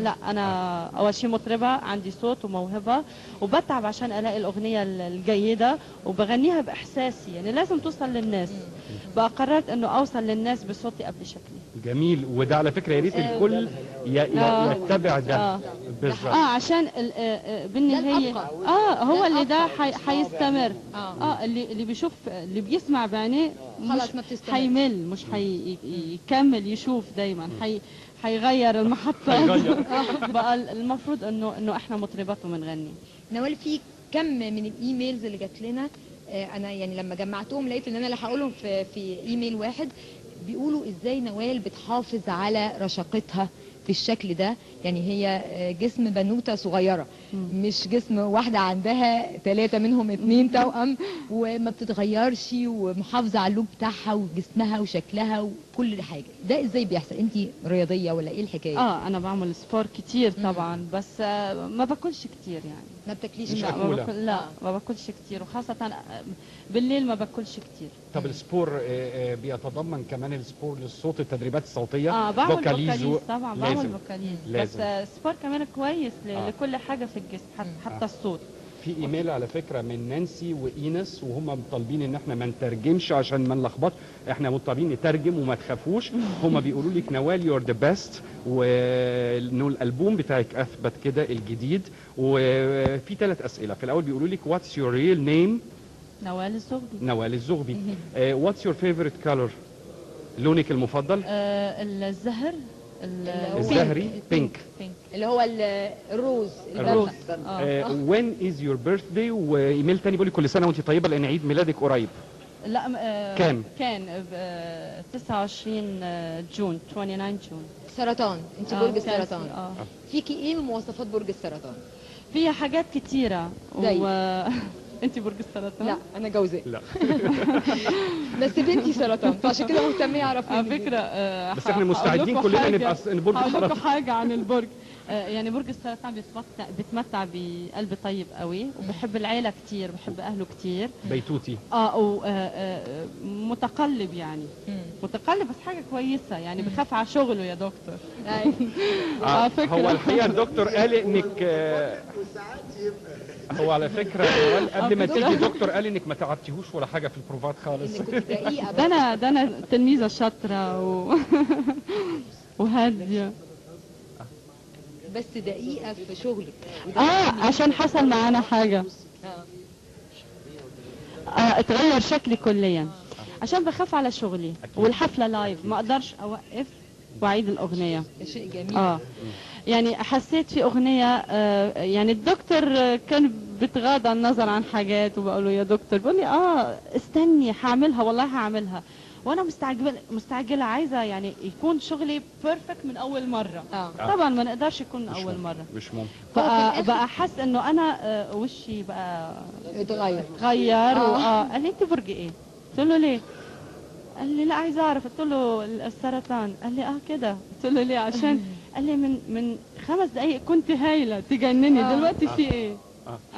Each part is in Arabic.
لا انا اول شيء مطربه، عندي صوت وموهبه وبتعب عشان الاقي الاغنيه الجيده وبغنيها باحساسي، يعني لازم توصل للناس. بقى قررت انه اوصل للناس بصوتي قبل شكلي. جميل. وده على فكره يا ريت الكل يتبع ده بالظبط. عشان بالنهايه هو اللي ده حيستمر. اللي بيشوف، اللي بيسمع بعينيه خلاص ما بتستمر، حيمل، مش حيكمل يشوف دايما، حيغير المحطة. بقى المفروض انه احنا مطربات وبنغني. نوال، في كم من الايميلز اللي جات لنا، انا يعني لما جمعتهم لقيت ان انا اللي هقولهم في ايميل واحد، بيقولوا ازاي نوال بتحافظ على رشاقتها بالشكل ده. يعني هي جسم بنوته صغيره، مش جسم واحده عندها 3 منهم 2 توأم، وما بتتغيرش ومحافظه على اللوك بتاعها وجسمها وشكلها وكل حاجه. ده ازاي بيحصل؟ انت رياضيه ولا ايه الحكايه؟ انا بعمل سبور كتير طبعا، بس ما باكلش كتير يعني. ما بتاكليش؟ لا ما باكلش كتير، وخاصه بالليل ما باكلش كتير. طب السبور بيتضمن كمان السبور للصوت، التدريبات الصوتيه؟ بعمل فوكاليز طبعا، بعمل فوكاليز، بس سبور كمان كويس لكل حاجه في الجسم، حتى الصوت. في ايميل على فكره من نانسي واينس، وهم طالبين ان احنا ما نترجمش عشان ما نلخبط، احنا مضطرين نترجم وما تخافوش. هم بيقولوا لك نوال يور ذا بيست، وانه الالبوم بتاعك اثبت كده الجديد. وفي 3 اسئله. في الاول بيقولوا لك واتس يور ريل نيم؟ نوال الزغبي. نوال الزغبي. واتس يور فيفورت كولر؟ لونك المفضل؟ الزهري بينك، اللي هو الروز. when is your birthday؟ وايميل تاني بيقول لي كل سنه وانت طيبه لان عيد ميلادك قريب. لا كان 29 جون، 29 جون. سرطان، انت برج السرطان. فيكي ايه من مواصفات برج السرطان؟ فيها حاجات كتيره انت برج السرطان؟ لا انا جوزاء. لا بس بنتي سرطان، فعشان كده مهتمه اعرف على فكره. بس احنا مستعدين كلنا نبقى برج السرطان. هقول لكم حاجه عن البرج. يعني برج السرطان بيتمتع بقلب طيب قوي، وبحب العيله كتير، بحب اهله كتير، بيتوتي. متقلب يعني. متقلب بس حاجه كويسه يعني. بخاف على شغله يا دكتور. هو الحقيقه الدكتور قال انك هو على فكره قبل ما تيجي دكتور قال انك ما تعبتيهوش ولا حاجه في البروفات خالص. ده انا تلميذه شاطره وهاديه، بس دقيقه في شغلك. عشان حصل معانا حاجه. اتغير شكلي كليا عشان بخاف على شغلي. والحفله لايف ما اقدرش اوقف واعيد الاغنيه. شيء جميل. يعني حسيت في اغنيه، يعني الدكتور كان بتغاضى النظر عن حاجات، وبقول له يا دكتور، بيقول لي استني هعملها، والله هعملها. وانا مستعجله عايزه يعني يكون شغلي بيرفكت من اول مره. طبعا ما نقدرش يكون من اول مره، مش ممكن. بقى احس انه انا وشي بقى اتغير. قال لي انت برج ايه؟ قلت له ليه؟ قال لي لا عايز اعرف. قلت له السرطان. قال لي كده. قلت له ليه؟ عشان قال لي من 5 دقايق كنت هايله تجنني، دلوقتي في ايه؟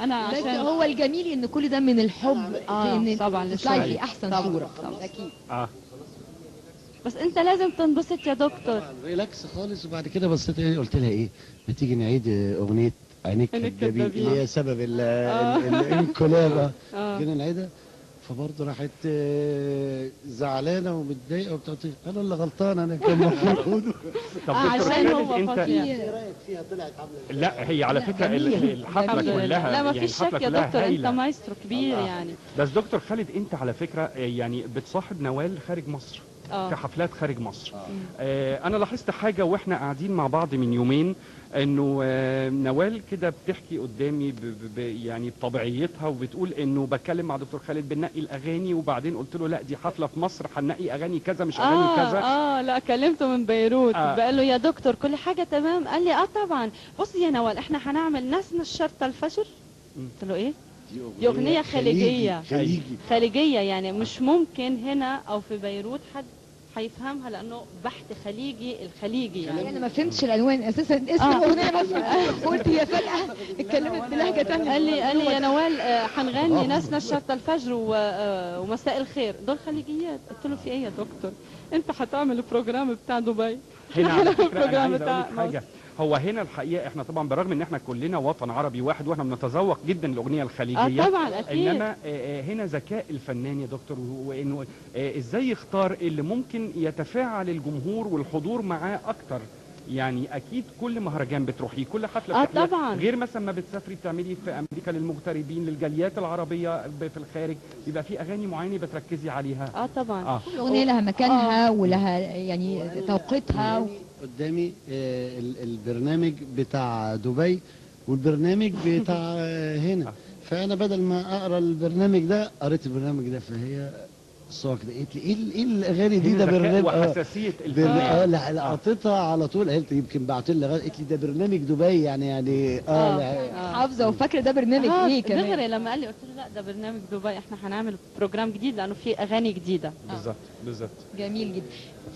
انا عشان هو الجميل ان كل ده من الحب، في ان طبعا تطلعي في احسن صوره. اكيد. بس انت لازم تنبسط يا دكتور. ريلاكس خالص. وبعد كده بصيت قلت لها ايه، ما تيجي نعيد اغنيه عينيك كدابين اللي هي سبب الانقلاب. جينا نعيدها، فبرضه راحت زعلانه ومتضايقه وبتاع. انا اللي غلطان، انا كان المفروض. طب عشان هو انت ايه رايك فيها؟ طلعت عامله ازاي؟ لا هي على فكره الحفله كلها لا ما يعني فيش شك يا دكتور، انت مايسترو كبير يعني. بس دكتور خالد، انت على فكره يعني بتصاحب نوال خارج مصر، في حفلات خارج مصر. انا لاحظت حاجه واحنا قاعدين مع بعض من يومين، انه نوال كده بتحكي قدامي يعني بطبيعيتها، وبتقول انه بتكلم مع دكتور خالد بننقي الاغاني، وبعدين قلت له لا دي حفله في مصر هننقي اغاني كذا مش اغاني كذا. لا كلمته من بيروت. بقول له يا دكتور كل حاجه تمام؟ قال لي طبعا. بصي يا نوال، احنا هنعمل ناس الشرطه الفجر. قلت له ايه؟ دي اغنيه خليجيه يعني مش ممكن هنا او في بيروت حد هيفهمها، لانه بحت الخليجي يعني. انا ما فهمتش العنوان اساسا، اسم الاغنيه بس قلت هي فجاه اتكلمت بلهجه ثانيه. قال لي يا نوال هنغني ناس الشرطه الفجر ومساء الخير، دول خليجيات. قلت له في ايه يا دكتور؟ انت هتعمل البروجرام بتاع دبي، هنا على فكره انا عايز اقول لك حاجه. هو هنا الحقيقه احنا طبعا برغم ان احنا كلنا وطن عربي واحد واحنا بنتذوق جدا الاغنيه الخليجيه طبعا اكيد، انما هنا ذكاء الفنان يا دكتور، وانه ازاي يختار اللي ممكن يتفاعل الجمهور والحضور معاه اكتر. يعني اكيد كل مهرجان بتروحيه، كل حفله بتحضريها طبعا، غير مثلا ما بتسافري بتعملي في امريكا للمغتربين للجاليات العربيه في الخارج، بيبقى في اغاني معينه بتركزي عليها. طبعا كل اغنيه لها مكانها ولها يعني توقيتها. قدامي البرنامج بتاع دبي والبرنامج بتاع هنا، فانا بدل ما اقرا البرنامج ده قريت البرنامج ده، فهي الصوت كده قالت لي ايه الاغاني دي؟ ده برنامج وحساسيه الفنان. لقطتها على طول، قالت يمكن بعت لي، قالت لي ده برنامج دبي يعني حافظه وفاكره ده برنامج ايه كمان. دغري لما قال لي قلت له لا ده برنامج دبي، احنا هنعمل بروجرام جديد لانه في اغاني جديده. بالظبط. جميل جدا.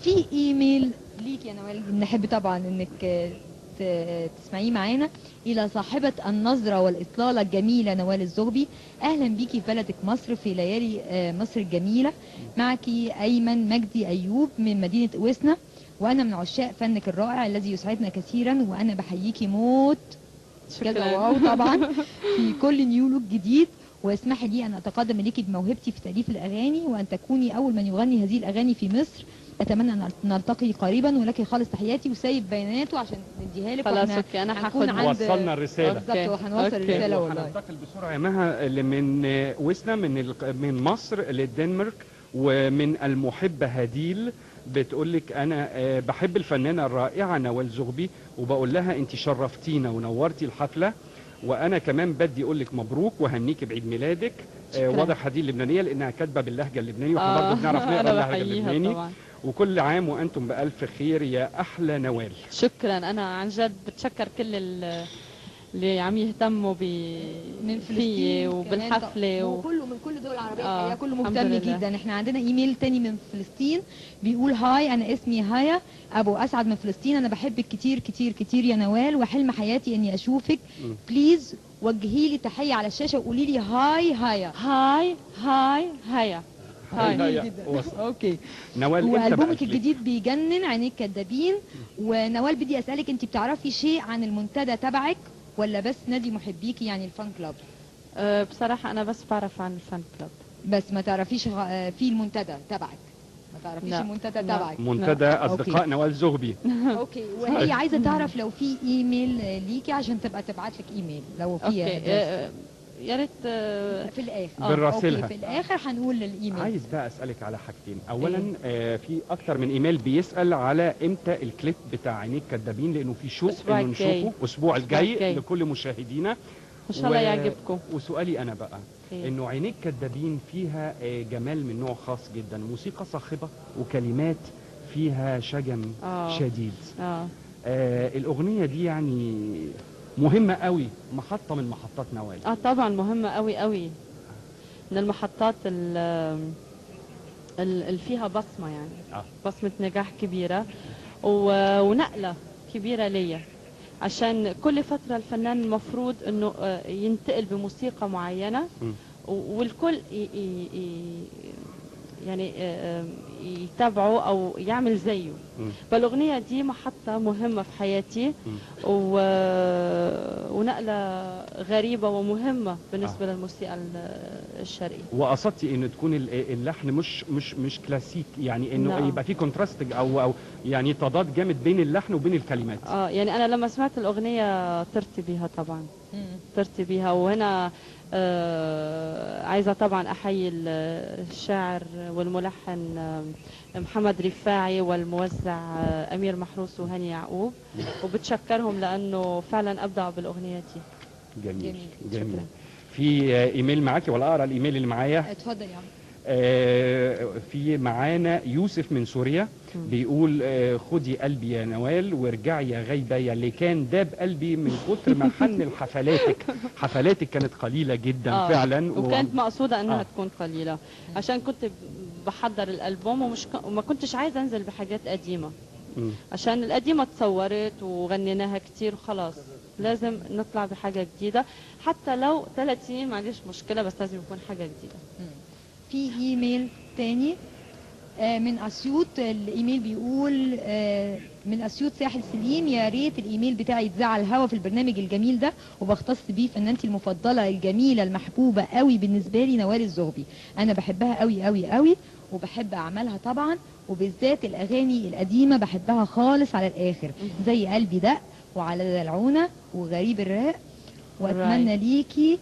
في ايميل ليك يا نوال نحب طبعا انك تسمعيه معانا، الى صاحبة النظرة والاطلالة الجميلة نوال الزغبي. اهلا بيكي في بلدك مصر في ليالي مصر الجميلة. معك ايمن مجدي ايوب من مدينة اوسنا، وانا من عشاق فنك الرائع الذي يسعدنا كثيرا، وانا بحييكي موت. شكرا. واو طبعا في كل نيو لوك جديد. واسمحي لي ان اتقدم اليكي بموهبتي في تاليف الاغاني، وان تكوني اول من يغني هذه الاغاني في مصر. اتمنى ان نلتقي قريبا، ولك خالص تحياتي، وسايب بياناته عشان نديها لك. خلاص اوكي، انا هاخد وصلنا الرساله بالظبط، وهنوصل الرساله والله. هننتقل بسرعه يا مها من وسنا من مصر للدنمارك، ومن المحبه هديل بتقول لك انا بحب الفنانه الرائعه نوال زغبي، وبقول لها انت شرفتينا ونورتي الحفله، وانا كمان بدي اقول لك مبروك وهنيكي بعيد ميلادك. واضح هذه اللبنانيه لانها كاتبه باللهجه اللبنانيه، واحنا برضه بنعرف نقرا اللهجه اللبناني. وكل عام وانتم بالف خير يا احلى نوال. شكرا، انا عن جد بتشكر كل اللي عم يهتموا من فلسطين وبالحفله وكله من كل دول العربيه الحقيقه كله مهتم جدا. احنا عندنا ايميل تاني من فلسطين بيقول هاي، انا اسمي هايا ابو اسعد من فلسطين. انا بحبك كتير كتير كتير يا نوال، وحلم حياتي اني اشوفك. بليز وجهي لي تحيه على الشاشه وقولي لي هاي هايا. هاي هاي هايا. هاي اوكي. نوال والبومك الجديد بيجنن، عينيك كدابين. ونوال بدي اسالك، انت بتعرفي شيء عن المنتدى تبعك ولا بس نادي محبيكي يعني الفان كلاب؟ بصراحه انا بس بعرف عن الفان كلاب، بس ما تعرفيش في المنتدى تبعك؟ ما تعرفيش المنتدى تبعك؟ منتدى اصدقاء نوال زغبي. اوكي. وهي عايزه تعرف لو في ايميل ليكي عشان تبقى تبعت لك ايميل لو في. يا ريت في الاخر بنراسلها في الاخر هنقول الايميل. عايز بقى اسالك على حاجتين. اولا في اكتر من ايميل بيسال على امتى الكليب بتاع عينيك كدابين، لانه في شوق انه نشوفه الاسبوع الجاي لكل مشاهدينا ان شاء الله يعجبكم. وسؤالي انا بقى انه عينيك كدابين فيها جمال من نوع خاص جدا، موسيقى صاخبه وكلمات فيها شجن شديد. الاغنيه دي يعني مهمة قوي، محطة من محطات نوال. طبعا مهمة قوي قوي، من المحطات اللي فيها بصمة يعني بصمة نجاح كبيرة ونقلة كبيرة ليا، عشان كل فترة الفنان المفروض انه ينتقل بموسيقى معينة والكل يعني يتابعه او يعمل زيه. فالاغنيه دي محطه مهمه في حياتي ونقله غريبه ومهمه بالنسبه للموسيقى الشرقيه. وقصدتي انه تكون اللحن مش كلاسيك، يعني انه يبقى في كونتراست او يعني تضاد جامد بين اللحن وبين الكلمات. يعني انا لما سمعت الاغنيه طرت بيها طبعا، طرت بيها. وهنا عايزة طبعا أحيي الشاعر والملحن محمد رفاعي والموزع أمير محروس وهاني يعقوب، وبتشكرهم لأنه فعلا أبدعوا بالأغنية دي. جميل. في إيميل معاكي ولا أقرأ الإيميل اللي معايا؟ اتفضل يا عم. في معانا يوسف من سوريا بيقول خدي قلبي يا نوال وارجعي يا غيبة يا اللي كان داب قلبي من كتر ما حن حفلاتك كانت قليلة جدا فعلا، وكانت مقصودة انها تكون قليلة عشان كنت بحضر الألبوم وما كنتش عايزة انزل بحاجات قديمة عشان القديمة اتصورت وغنيناها كتير وخلاص، لازم نطلع بحاجة جديدة حتى لو 3 سنين ما عنديش مشكلة، بس لازم يكون حاجة جديدة. في ايميل تاني من اسيوط الايميل بيقول من اسيوط ساحل سليم، يا ريت الايميل بتاعي يتذاع على الهوا في البرنامج الجميل ده، وبختص بيه فنانتي المفضله الجميله المحبوبه قوي بالنسبه لي نوال الزغبي. انا بحبها قوي قوي قوي وبحب اعمالها طبعا، وبالذات الاغاني القديمه بحبها خالص على الاخر، زي قلبي دق وعلى دلعونه وغريب الراق واتمنى ليكي.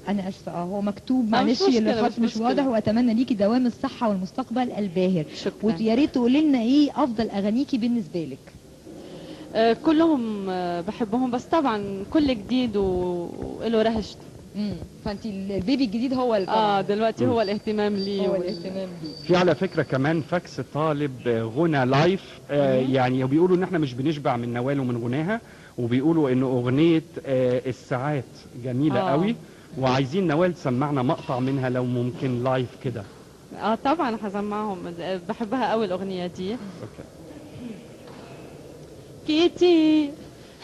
انا اسفه هو مكتوب معلش الخط مش واضح. واتمنى ليكي دوام الصحه والمستقبل الباهر. ويا ريت تقولي لنا ايه افضل اغانيكي بالنسبه لك. كلهم بحبهم، بس طبعا كل جديد وله رهجته. فانت البيبي الجديد هو دلوقتي هو الاهتمام ليه. هو الاهتمام ليه. في على فكره كمان فاكس طالب غنى لايف، يعني بيقولوا ان احنا مش بنشبع من نوال ومن غناها، وبيقولوا ان اغنيه الساعات جميله قوي، وعايزين نوال تسمعنا مقطع منها لو ممكن لايف كده. طبعا هسمعهم، بحبها قوي الاغنيه دي. اوكي. كتير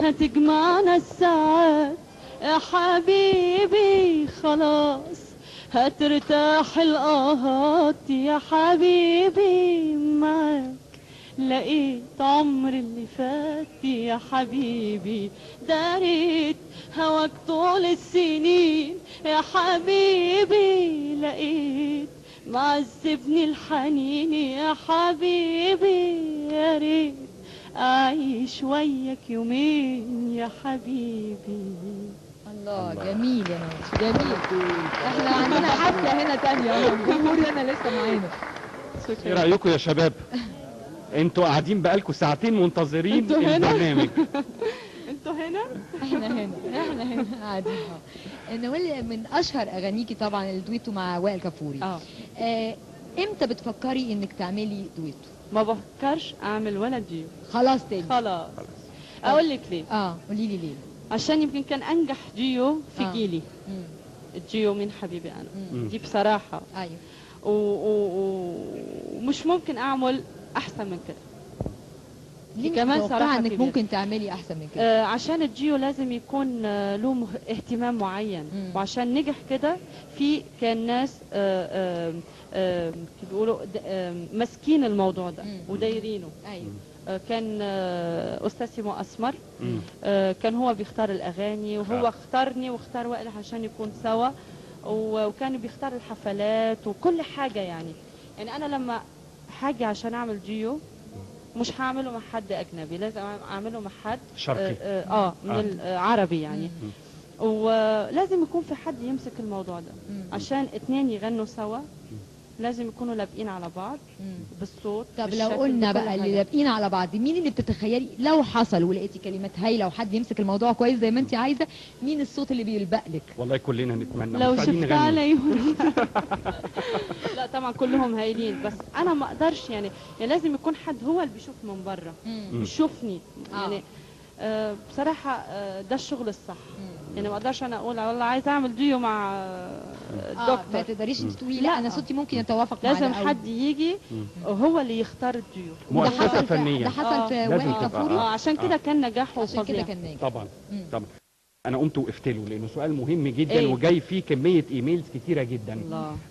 هتجمعنا الساعات يا حبيبي، خلاص هترتاح الآهات يا حبيبي، معاك لقيت عمر اللي فات يا حبيبي، داريت هواك طول السنين يا حبيبي، لقيت معذبني الحنين يا حبيبي، يا ريت أعيش وياك يومين يا حبيبي. الله جميل يا نور، جميل. احنا عندنا حفلة هنا تانية، الجمهور هنا لسه معانا. ايه رأيكم يا شباب؟ انتوا قاعدين بقالكم ساعتين منتظرين البرنامج. انتوا هنا؟ احنا هنا قاعدين. نوال من اشهر اغانيكي طبعا الدويتو مع وائل كفوري. امتى بتفكري انك تعملي دويتو؟ ما بفكرش اعمل ولا ديو. خلاص تاني. خلاص. اقول لك ليه. قولي لي ليه. عشان يمكن كان انجح ديو في جيلي. الديو من حبيبي انا. دي بصراحه. ايوه. ومش ممكن اعمل احسن من كده. ليه كمان صراحه انك ممكن تعملي احسن من كده؟ عشان الجيو لازم يكون له اهتمام معين. وعشان نجح كده كان ناس بيقولوا ماسكين الموضوع ده ودايرينه. ايوه. كان استاذ سيمو اسمر، كان هو بيختار الاغاني، وهو اختارني واختار وائل عشان يكون سوا، وكان بيختار الحفلات وكل حاجه. يعني انا لما حاجه عشان اعمل جيو مش هعمله مع حد اجنبي، لازم اعمله مع حد شرقي من العربي يعني. ولازم يكون في حد يمسك الموضوع ده عشان اتنين يغنوا سوا، لازم يكونوا لابقين على بعض بالصوت. طب لو قلنا بقى اللي لابقين على بعض، مين اللي بتتخيلي لو حصل ولقيتي كلمات هايله وحد يمسك الموضوع كويس زي ما انت عايزه، مين الصوت اللي بيلبق لك؟ والله كلنا نتمنى لو شفت علي. لا طبعا كلهم هايلين، بس انا ما اقدرش يعني لازم يكون حد هو اللي بيشوف من بره، بيشوفني يعني. بصراحه ده الشغل الصح. يعني ما اقدرش انا اقول والله عايز اعمل ديو مع الدكتور. ما تقدريش تقولي لا انا صوتي ممكن يتوافق مع لازم حد يجي وهو اللي يختار الديو. مؤسسه فنيه. ده حصل في وائل كفوري. عشان كده كان نجاحه فظيع. عشان كده كان ناجح. طبعا. انا قمت وقفت له لانه سؤال مهم جدا وجاي فيه كميه ايميلز كتيره جدا.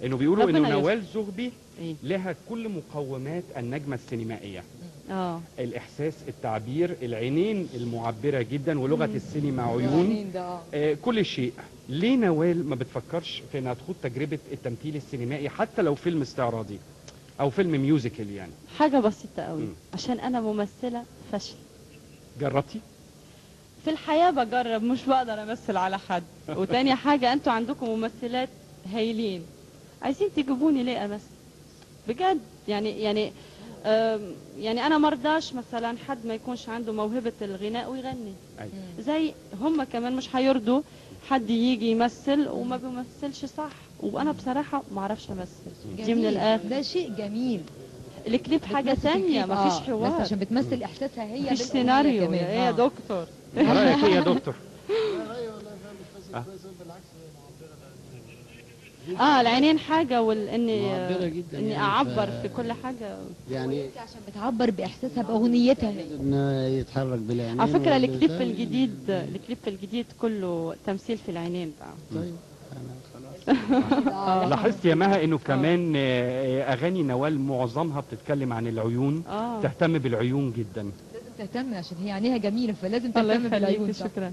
انه بيقولوا انه نوال زغبي لها كل مقومات النجمه السينمائيه. الاحساس، التعبير، العينين المعبره جدا، ولغه السينما عيون، كل شيء. ليه نوال ما بتفكرش في انها تخوض تجربه التمثيل السينمائي حتى لو فيلم استعراضي او فيلم ميوزيكال؟ يعني حاجه بسيطه قوي. عشان انا ممثله فاشله. جربتي؟ في الحياه بجرب، مش بقدر امثل على حد. وتاني حاجه انتوا عندكم ممثلات هايلين، عايزين تجيبوني ليه امثل بجد؟ يعني انا مرضاش مثلا حد ما يكونش عنده موهبة الغناء ويغني. زي هم كمان مش هيرضوا حد يجي يمثل وما بيمثلش صح. وانا بصراحة ما اعرفش امثل. دي من الاخر ده شيء جميل. الكليب حاجة ثانية، ما فيش حوار، بس عشان بتمثل احساسها هي مفيش سيناريو. يا دكتور رايك ايه يا دكتور؟ العينين حاجه اني اعبر في كل حاجه. يعني عشان بتعبر باحساسها باغنيتها انه يتحرك بالعينين. على فكره الكليب الجديد كله تمثيل في العينين بقى. طيب انا خلاص لاحظت يا مها انه كمان اغاني نوال معظمها بتتكلم عن العيون. تهتم بالعيون جدا. لازم تهتم عشان هي عينيها جميله، فلازم تهتم بالعيون. شكرا.